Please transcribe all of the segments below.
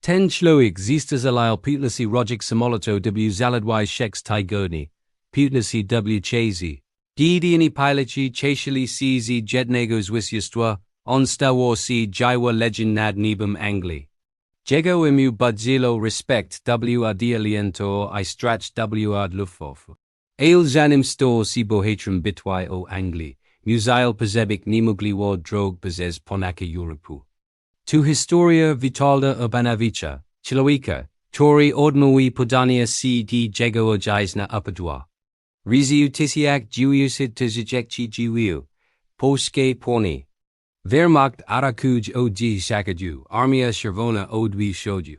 Ten człowiek zestrzelił 15 rodzich samolotów w zaledwie tygodni, 15 w czasy. Gdy piloci cieszyli się z jednego zwycięstwa, on stało się źYWO legendarnym Anglii. Jego imię budziło respekt w aliento I strach w luftów. Ale zanim stał się bohaterem bitwy o Anglii, musiał przebyć niemogliwą drogę przez ponad Europę. Tu Historia Witolda Urbanowicza, człowieka, który odmówił podania się do jego ojczyzny upadła. Riziu tysiak dziwiusit tyzyczekci dziwiu, polskie płony. Wehrmacht atakuj od zachodu, armia czerwona od wschodu.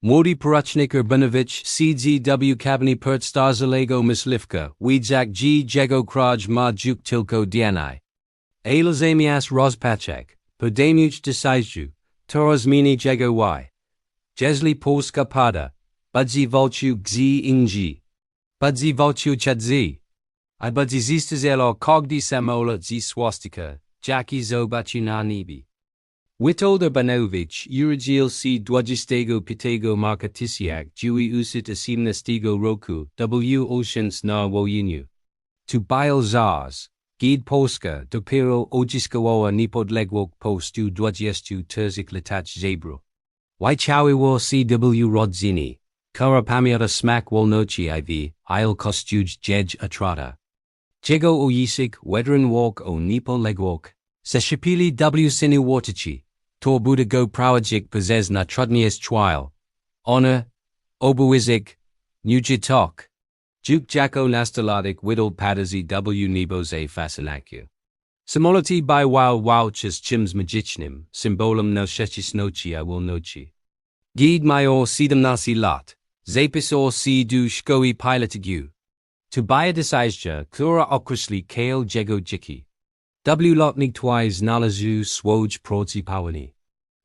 Młody porucznik Urbanowicz CZW kabiny Zestrzelił myśliwka, widzak jego kraj ma juk tylko dianai. Ale zamiast rozpaczek, podejmuć decyzję, to zmieni jego y. Jeśli Polska pada, budzi walczył gdzie indziej. Budzi walczył chadzi. I budzi zestrzelił każdy samolot ze swastika, jaki zobaczy na niebie. Witold Urbanowicz urodził się 25 marca 1918 roku w Olszynce na Wołyniu. Tu był zaraz, Gdy Polska dopiero odzyskała niepodległość po 124 latach żebru. Wycałyło się w rodzinie, która pamięta smak wolności I il kostuj jedź utrata. Jego ojciec wedren walk o niepodległość, zeszczepili w synu łotyci, to bude go prowadzić przez na trudniejszy trial. Honor, obowiązek, nujitok. Juk jako nastolatek Witold padazi w nieboze fascynacja. Samoloty by walczyz czymś magicznym, symbolem najszczęśliwszej wolności. Gdy miał 17 lat, zapisał się do szkoły pilotagiu. Tu była decyzja, która określi jego dziki. W lotnictwie znalazł swój proci.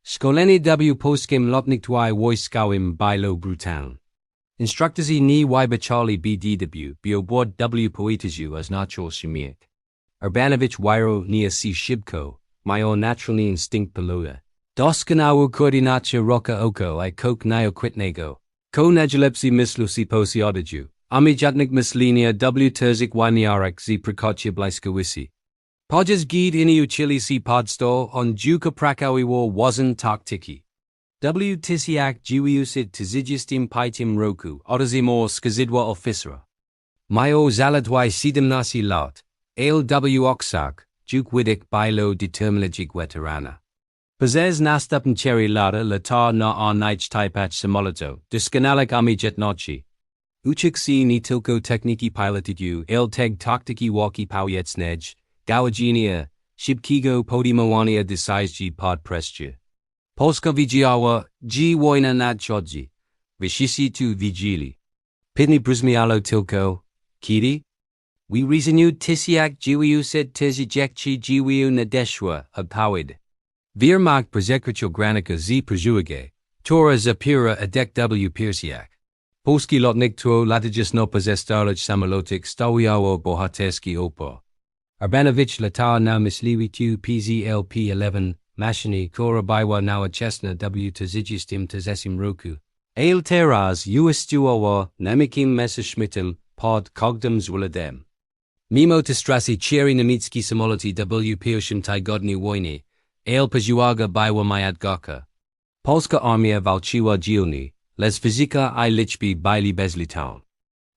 Szkolenie w polskim lotnictwie wojskowym było brutalne. Instruktorzy nie wybaczali BDW, biobłod w poetyzu as natural śmiech. Urbanowicz wiro nie się szybko, miał naturalny instynkt pilota. Doskonałą koordynację roka oko I kok nieokwitnego. Ko nadzilepsi myślu si posiadaju, amidzatnik myślenia w terzik winiarek z prekocje bliskowisy. Podczas gdy inni uczyli się podstaw, on dziuka prakawiło wasn taktyki. W tysiak dziewiuset tyzygistym piętym roku otrzymał skazidła oficera. Miał zaledwie 17 lat, ale w oksak, juk widik było determinajig weterana. Przez następne lata latał na najtypach samolotów, doskonałych amidzatności. Uczył się nie tylko techniki pilotagiu, ale też taktyki walki powietrznej, gaładzenia, szybkiego podejmowania decyzji pod presją. Polska widziała, że wojna nadchodzi. Wszyscy tu widzieli. Pytanie brzmiało tylko, kiedy? W wrześniu 1939 nadeszła odpowiedź. Wehrmacht przekroczył granicę z przeżyłego, która zapiera adek w piersiach. Polskie lotnictwo latające przez starszych samolotach stawiało bohaterski opór. Urbanowicz latał na myśliwicu PZL-P11, maszyny, która była nowoczesna w 1930 roku. Ale teraz uistuła namikiem Messerschmittel pod każdym względem. Mimo to straty 4 niemieckie samoloty w pierwszym tygodniu wojny, ale przewaga była majątka. Polska armia walczyła dzielnie, lecz fizyka I liczby byli bezlitowne.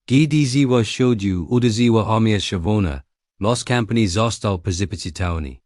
Gdy ZESTRZELIł shodziu uderzyła armia czerwona, los kampanii został przeprowadzony.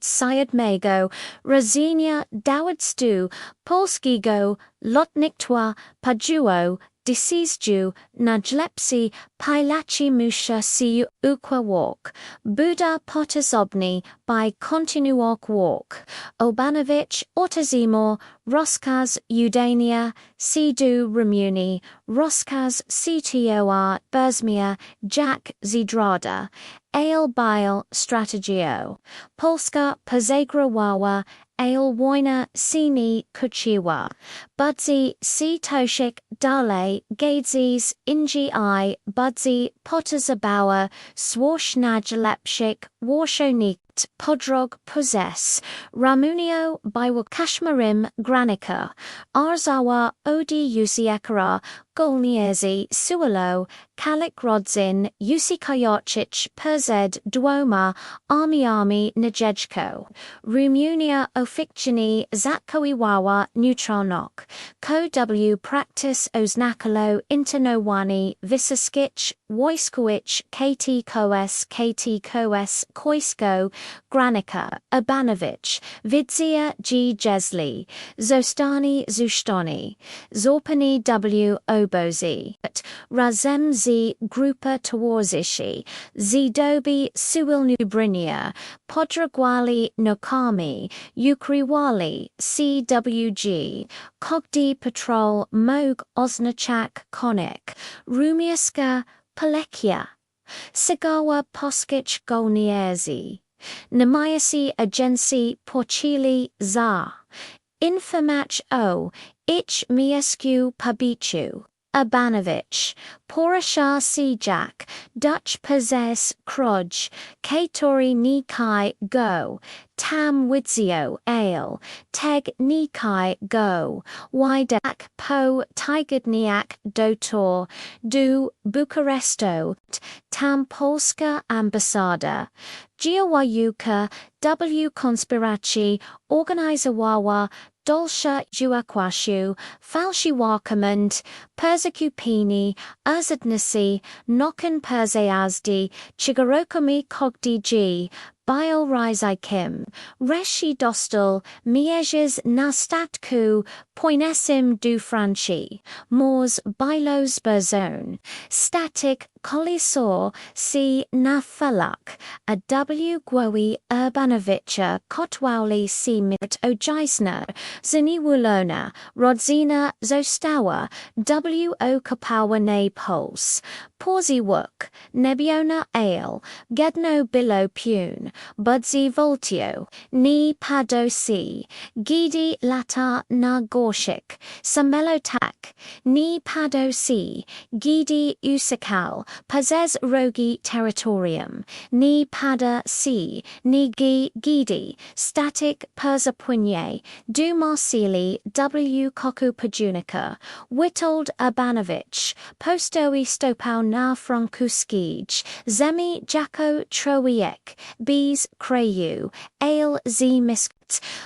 Syed mego, rodzenia dowództwa polskiego lotnictwa padło decyzję najlepsi piloci muszą się układać. Buda potężny by kontynuować walk. Urbanowicz otrzymał rozkaz udania się do Rumunii, rozkaz CTOR brzmiał jak zdrada, ale był strategią. Polska przegrała, ale wojna się nie skończyła. Budzi się toczyć dalej, gdy NGI budzi potężowała swoich najlepszych warszawników. Podrog Pozes, Ramunio Biwa Kashmarim Granica, Arzawa Odi Usiekara, Golniezi Suolo, Kalik Rodzin, Usikayocic Perzed Duoma, Army Najejko, Rumunia Ofikjini Zatkoiwawa Neutronok, Ko W Practice Oznakalo Internowani Visaskich, Wojskowicz KT Koes Koisko, Granica, Abanovich, Vidzia G. Jesli, Zostani Zustoni, Zorpani W. Obozi, Razem Z. Grupa Tawarzishi, Zidobi Suilnubrinia, Podragwali Nokami, Ukriwali, CWG, Kogdi Patrol Moog Oznachak Konik, Rumiaska Palekia, Sigawa Poskich Golniezi, Namiasi Agency Porchili Za, Infamach O, Ich Miescu Pabichu, Abanovich, Porasha Sijak, Dutch Possess Kroj, Katori Nikai Go, Tam Widzio Ale, Teg Nikai Go, Widak Po Tygodniak Dotor, Du Bukaresto, Tam Polska Ambasada, Giowayuka W Konspiraci, Organizawawa, Dolsha Juakwashu, Falshiwakamand, Persecupini, Azadnasi, Nokan Perseazdi, Chigarokami Kogdi G, Bile Rizai Kim, Reshi Dostal, Mieges Nastatku, Poinesim du Franchi, Mors Bilos Berzone, Static Colisor, C. Nafalak, a W. Gwowi Urbanovicha, Kotwowli C. Mit Ojaisna, Ziniwulona, Rodzina Zostawa, W. O. Kapawane Pols, Porzi Wook, Nebiona Ale, Gedno Bilo Pune, Budzi Voltio, Ni Pado C, Gidi Lata Na Gorshik, Samelotak, Ni Pado C, Gidi Usikal, Pazez Rogi Territorium, Ni Pada C, Ni Gidi, Static Perzapunye, Du Marsili W. Koku Pajunica, Witold Urbanovich, Postoi Stopau Na Frankuskij, Zemi Jako Trowiek, Bees Krayu, Ale Z Misk,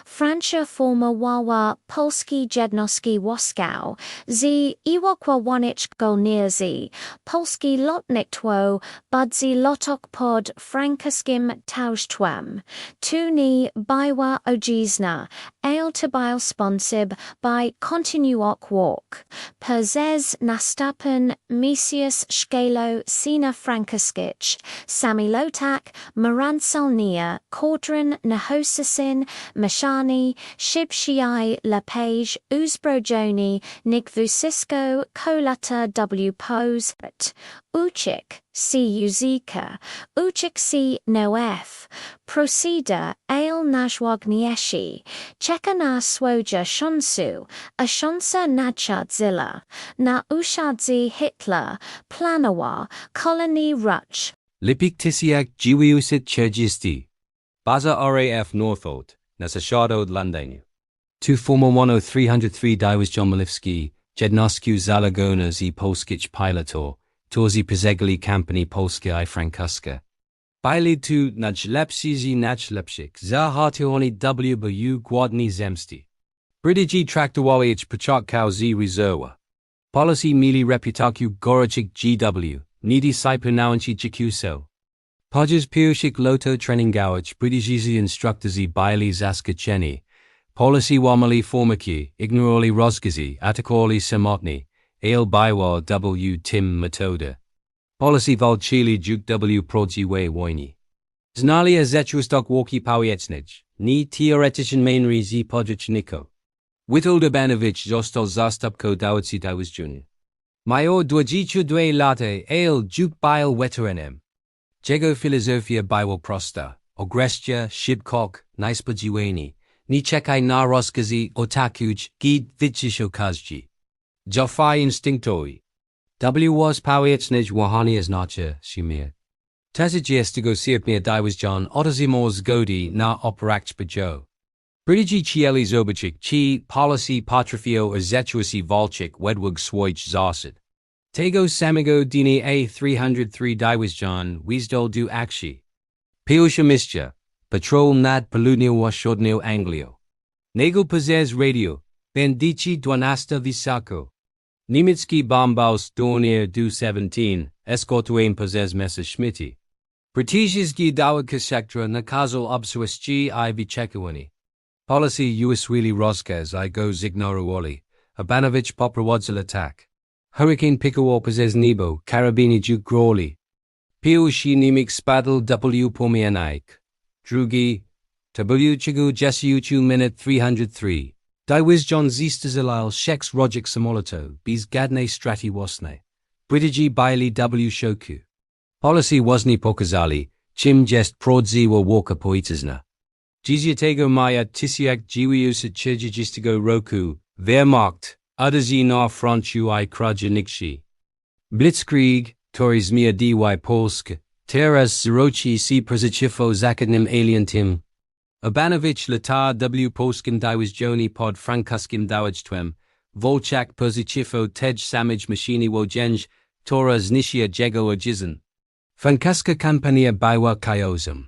Francia Forma Wawa Polski Jednoski Woskow, Z Iwokwa Wanich Golnierzi, Polski Lotniktwo, Budzi Lotok Pod Frankaskim Tauchtwem, Tuni Biwa Ojizna, Ale Tabil Sponsib by Continuok Walk, Perzez Nastapen, Mesius Shkalo Sina Frankaskich, Samilotak, Maransalnia, Cordran Nahosasin, Mashani, Shibshiai Lepage, Uzbrojoni, Nigvusisko, Kolata W. Pose, Uchik, C. Uzika, Uchik C. Noef, Proceda, Ale Najwagnieshi, Chekana Swoja Shonsu, Ashonsa Nachadzilla, Na Ushadzi Hitler, Planawa, Colony Ruch, Lipiktisiak Jiwiusit Chergisti, Baza RAF Northolt, Nasashadod Landaniu. Tu Formowanie 303 Dywizjonu Malivski, Jednosku Zalagona Z Polskich Pilotor, Torzi Przegli Kampani Polskie I Frankuska. Bili tu Najlepsi Z Najlepsik, Za Hartioni WBU Gładni Zemsti. Bridigi Traktowalic Pochatkau Z Rezerwa. Policy Mili Reputaku Gorachik GW, Nidi Sipunauanchi Jikuso. Podges Piushik Loto Treningowicz Bridigizi Instructorzi Bili Zaskacheni, Policy Wamali Formaki, Ignoroli Rozgazi, Atakoli Samotni, Ale Biwa W. Tim Metoda. Policy Valchili Duke W. Prodziwe Wojni. Znalia Zetrustok Walki Powiecnij, Ni Teoretician Mainri Z Podrichniko. Witold Urbanowicz Zostal Zastupko Dawidzi Dywizjonu. Major Dwajichu Dwe Late, Ale Duke Bile Weterenem. Jego Filozofia Biwa Prosta, Ogrestia, Shibkok, Nispodziweni, Ni Czekaj na Rozkazy Otakuj, Gid Widzishokazji. Jofai Instinktoi. W. Was Powiecnij Wahani Znacha, Shimir. 20 sierpnia Dywizjon otazimor zgody na operację. Brytyjski cieli zobaczyć, czy policy potrafią ozetuasi walczyć według swoich zasad. Tego samego dnia A303 Dywizjon wjeżdżał do akcji. Pierwsze miejsce, patrol nad południowo-wschodnią Anglią. Nego przez radio, bandyci 12 wysoko. Niemiecki bombos dornier du 17, eskortują przez Messerschmitti. Brytyjski dowódca sektora nakazał obsuści I wyczekiwani. Policy uswili rozkaz I go zignorowali, Urbanowicz poprowadził atak. Hurricane pikował przez niebo, karabiny groli. Pierwszy Niemiec spadł W pomianek. Drugi, W minute 303. Dywizjon Zestrzelił szeks rodzich samolotów, bez żadnej straty własnej. Brytyjski byli W szoku. Policy wasni pokazali, czym jest prawdziwa walka polityczna. 10 maja 1940 roku, Wehrmacht, uderzy na frontu I krajowniczy. Blitzkrieg, który zmienił Polskę, teraz zroci się przeciwko zachodnim aliantom. Urbanowicz lata W polskim dywizjonie pod frankowskim dowództwem, walczak przeciwko tej samej maszynie wojennej, która zniszczyła jego ojczyznę. Francuska kampania była chaosem.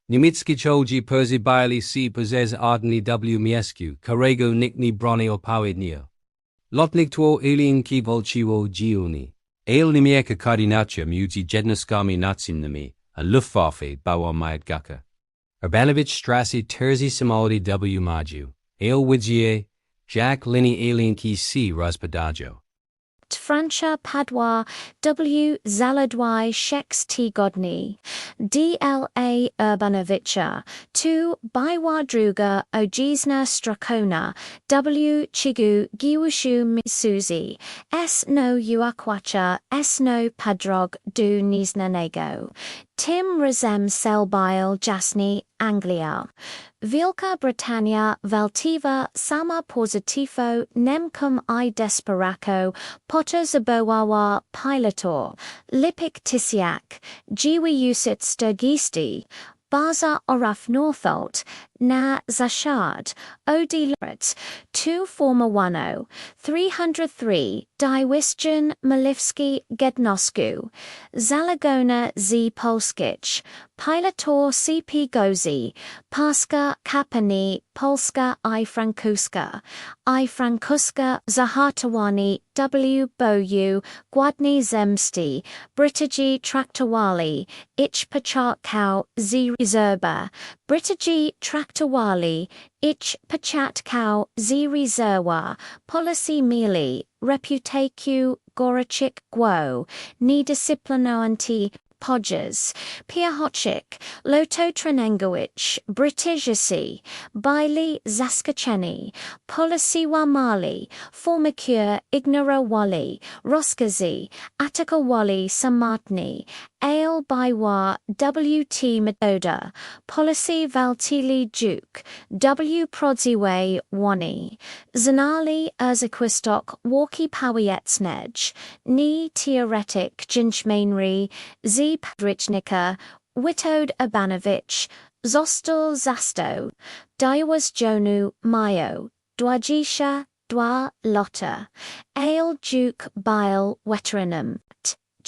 Niemieckie czołgi przybijali się przez ardni W mieszku, którego nikt nie bronił odpowiednio. Lotnictwo alienki walczyło dzielnie. Ale niemiecka koordynacja między jednostkami nacyjnymi a Luftwaffe była majetgaka. Urbanowicz straci terzi samolity W maju. Ale widzie, jak linii alienki się rozpadają. Francja Padła W zaledwie szeks tygodni. Dla Urbanowicza, tu była druga ojczyzna strakona W chigu giłuszu Suzy, no uakwacha, no padrog du nieznanego. Tym razem selbil jasny Anglia. Wielka Brytania walczyła sama pozytywą nemkom I desperako potrzebowała pilotor, lipik tysiak, dziwiusit stergisty, baza oraf Northolt, na zaszad, odilat, tu Formowanie, 303, Dywizjon Malewski Gednosku, Zalegona z Polskich, pilotor CP Gozi, Paska Kapani, Polska I Frankuska Zahartowani W Boju, Gładni Zemsti, Brytyjski traktowali, ich początkow z rezerwa, Brytyjski traktowali, ich początkow z rezerwa, policy mieli, reputacją goryczych gło, niedyscyplinowanti, Podges, Piahochik, Loto Trenengowicz, Brytyjski, Bailey Zaskoczeni, Policy Wamali, Formicure Ignorowali, Roskazi, Atakowali Samatni, Ale Bywa WT Metoda, Policy Valtili Duke, W Prodziwe Wani, Zanali Urzakwistok Walkie Powietsnej, Ni Teoretic Jinchmainry, Z Padrichnika, Witold Urbanowicz, Został Zasto, Dywizjonu Mayo, Dwadzieścia Dwa Lata, Ale Duke Bile Weteranem,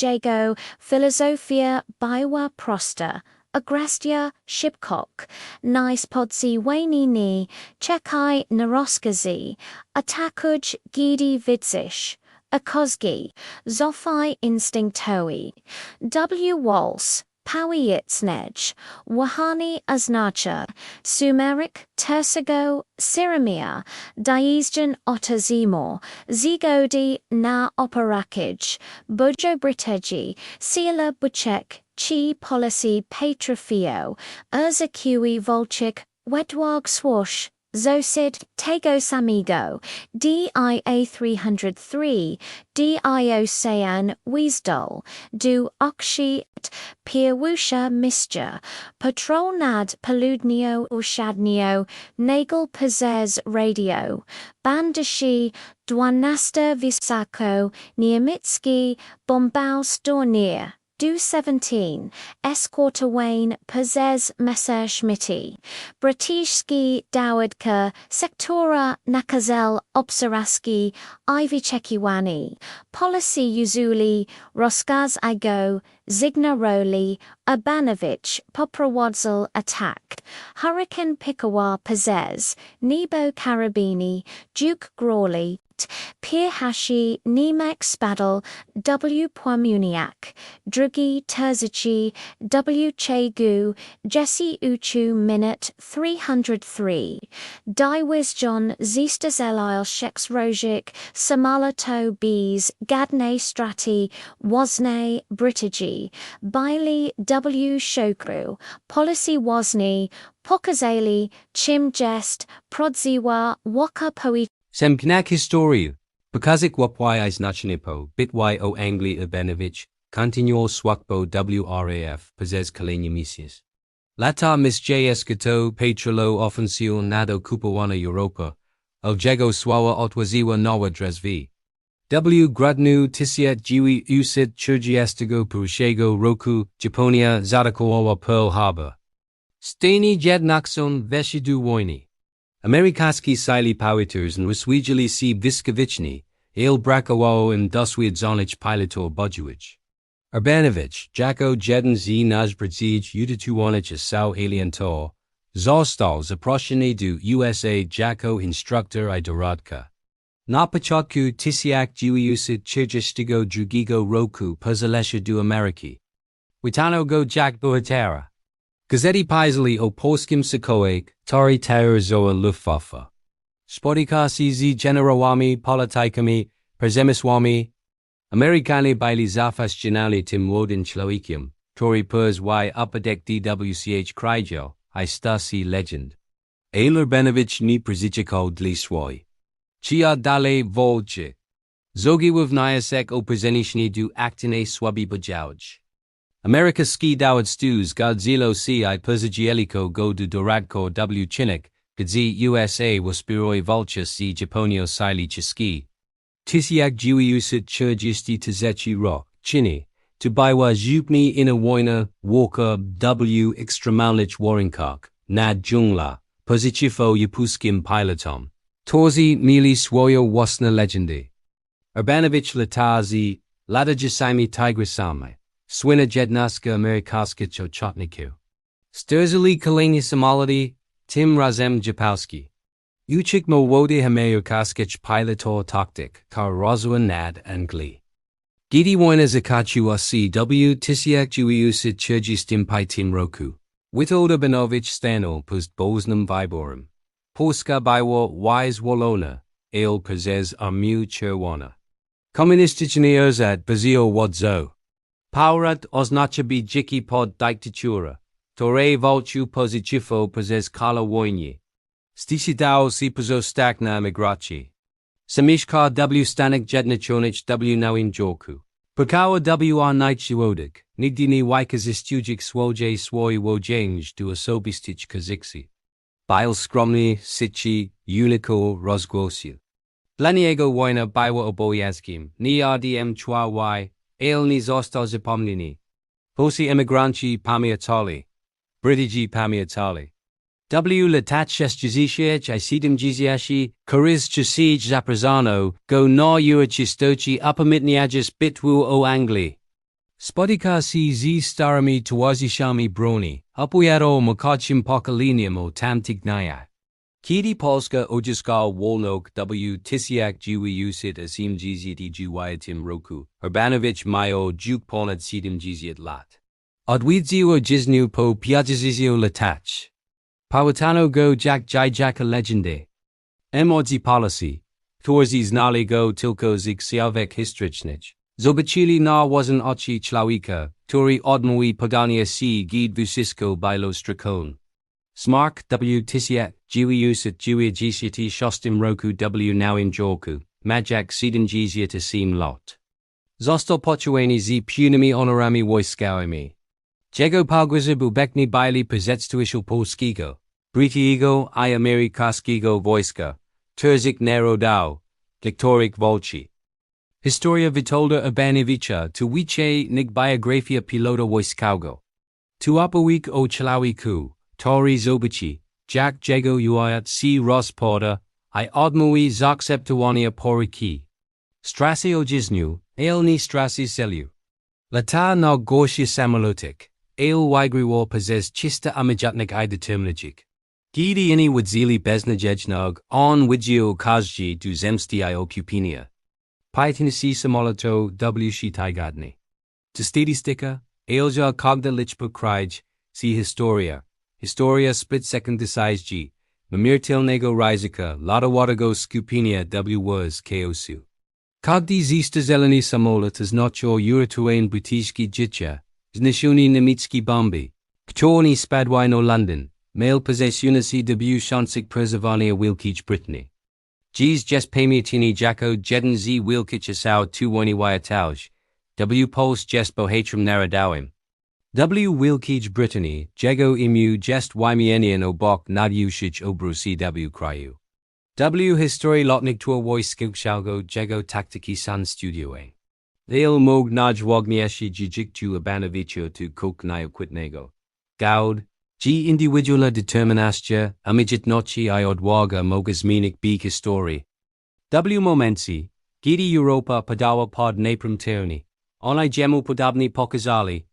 Jego Filozofia Była Prosta, Agrestia Shibkok, Nice Podsi Wanini, Czekaj na rozkazy, Atakuj Gidi Widzisz, Akozgi, Zofai Instinktowi, W Wals, Powietsnej, Wahani Aznacza, Sumerik, Tersago, Syramia, Dywizjon Otazimor, Zigodi na Operakij, Bujo Brytyjski, Sila Buczek, Chi Policy Patrofio, Urzakiwi Volchik, Wedwag Swash, Zosid, Tego Samigo, DIA 303, DIO Sayan Weasdol, Du Okshi, Pierwsza Misja, Patrol nad Poludnio Ushadnio, Nagel Pezes Radio, Bandashi, 12 Wysoko, Niemiecki, Bombaus Dornier. Du 17, Eskortowain Pezes Messerschmitti, Bratijski Dowidka, Sektora Nakazel Obsaraski, Iwichekiwani, Policy Uzuli, Roskaz Igo, Zigna Roli, Urbanowicz, Poprowadzel attack, Hurricane Pikawa Pezes, Nebo Carabini, Duke Grawley, Pirhashi, Nemek Spadal, W. Płamuniak, Drugi Terzici, W. Chegu, Jesse Uchu Minute 303, Dywis John Zestrzelił Rojic, Samolotów Bees, Gadne Strati, Woznay, Britagi, Bailey W. Shokru, Policy Wozni, Pokazali, Chim Jest, Prodziwa, Waka Poet. Semknak historię. Pokazik wapy znacznipo, bitwy o Anglii Urbanowicz, continual swakbo WRAF, pezes kolejne misjes. Lata misjsko patrolo ofensio nado kupowana Europa, Oljego słała otwaziła nowa drzwi. W. Grudnu tisiat jiwi usit 31 roku, Japonia zaatakowała Pearl Harbor. Stani jednakson weshidu wojny. Amerykański sili powietrz rozwijali się błyskawicznie, brakowało im doswiadczonych pilotów bojowych. Urbanowicz, jako jeden z najbardziej utytułonych są alientor, został zaproszony do USA jako instruktor I doradca. Na początku 1942 roku pozalesza do Ameryki. Witano go jak bohatera. Gazety pisali o polskim sokołach, tory terrorizowa Luftwaffe. Spotykali z generałami politykami, przemysłami. Amerykanie byli zafascynani tym młodym człowiekiem, który przez upadek DWCH kryjał, I stasi legend. Ale Urbanowicz nie przyzyczekał dla swój. Chia dalej wolczy. Zogił wniosek o przeniesienie do aktywnej słabi podziałać. Amerykański dowódców zgodzilo się I pozwoliło go do doradco w Chinach, gdy USA wspierały walkę z Japonią sili czeskiej. 1943 rok, Chiny, to była zupełnie inna wojna, walka w ekstremalnych warunkach, nad dżungla, przeciwko japońskim pilotom. Torzy mieli swoją własne legendy. Urbanowicz latał z latającymi tygrysami. Słynna jednostka amerykańska ochotników. Zestrzeli kolejne samoloty, tym razem japońskie. Uciek młody amerykański pilotor taktyk, rozwój nad Anglii. Gdy wojna zakończyła się w 1945 roku. Witold Urbanowicz stanął przed bożnym wyborem. Polska była wyzwolona, ale przez Armię Czerwoną. Komunistyczny urząd baził łodzo. Powrót oznaczałby dziki pod dyktaturę, której walczył przeciwko przez kala wojny. Zdecydował się pozostać na emigracji. Zamieszkał w Stanach Zjednoczonych w Nowym Jorku. Pokała w niczłowieck, nigdy nie wykorzystujek swój łodzięż do osobistych korzyści. Był skromny, syci, unico rozgłosił. Dla niego wojna była obowiązkiem, nie rdm człowiek. Ale nie został zapomniany. Polscy emigranci pamiętali. Brytyjczycy pamiętali. W latach 60 I 70 koryz czasich zapraszano go na uroczystości upamiętniające bitwę o Anglię. Spotykał się z starymi towarzyszami broni, opowiadał młodszym pokoleniom o tamtych dniach. Kiedy Polska uzyskała wolność w 1989 roku, Urbanowicz miał ponad 70 lat. Odwiedził Dziedzictwo po 50 latach. Pamiętano go jako legendę. Młodzi Polacy, którzy znali go tylko z książek historycznych, zobaczyli na własne oczy człowieka, który odmówił podania się gdy wszystko było stracone. Smark w 1996 roku w Nowym Jorku, Majak 77 lat. Został pocieszony z pełnymi honorami wojskowymi. Jego pogryzy bubekni byli przedstawiciel polskiego, brytyjskiego I amerykańskiego wojska, Terzik Narodow, których walczy. Historia Witolda Urbanowicza tu wiche nig biografia pilota wojskowego. Tu opowik o człowieku, Tori zobaczy, jak jego uiat si rozpada, I odmówi zaakceptowania poryki. Strasy o życiu, nie strasy celu. Lata na gorszy samolotek, wygrywa przez czysta amijatnik I determinacik. Gdy inni wadzili beznadziejnog, on widział każdy du zemsty I okupienia. Pytnisi samoloto w tygodni. To statystyka, elja kogda liczba kraj, si historia split second decyzji, mamirtilnego ryzyka, ladawanego skupienia was chaosu. Kogdy zestrzelił samolot znaczą uratowanie brytyjski życia, zniesiony niemiecki bomby, którony spadły na London, mail possessionisi szansik preserwania wielkich Brytanii. Dziś jest pamiętny jako jeden z wielkich osał tuwani wyjatałż, Polsce jest bohatrem narodowym. Wielkich Brytanii, jego imię jest wymienione obok nadużyć obrusi kraju. Historii lotnictwa wojskowego jego taktyki są studiowane. Dale mog najważniejsze dziedzictwo Urbanowicza tu koknają kwitnego. Gaud, indywidualna determinacja, amijatności I odwaga mogą zmienić bieg historii. Momenty, gdy Europa padała pod nieprzytomny, one jemu podobnie pokazali,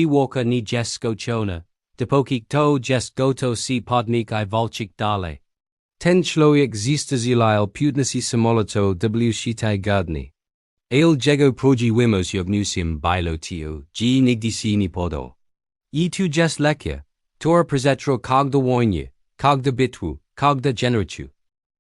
walka nie jest skończona, dopóki to jest gotowe si podnik I walczyć dalej. Ten człowiek zestrzelił 15 samolotów w tygodni. Jego prowadziłeś wnusem pilotio, nigdy si nie podał. I tu jest lekkie, tora przezetro kogda wojnie, kogda bitwu, kogda generaciu.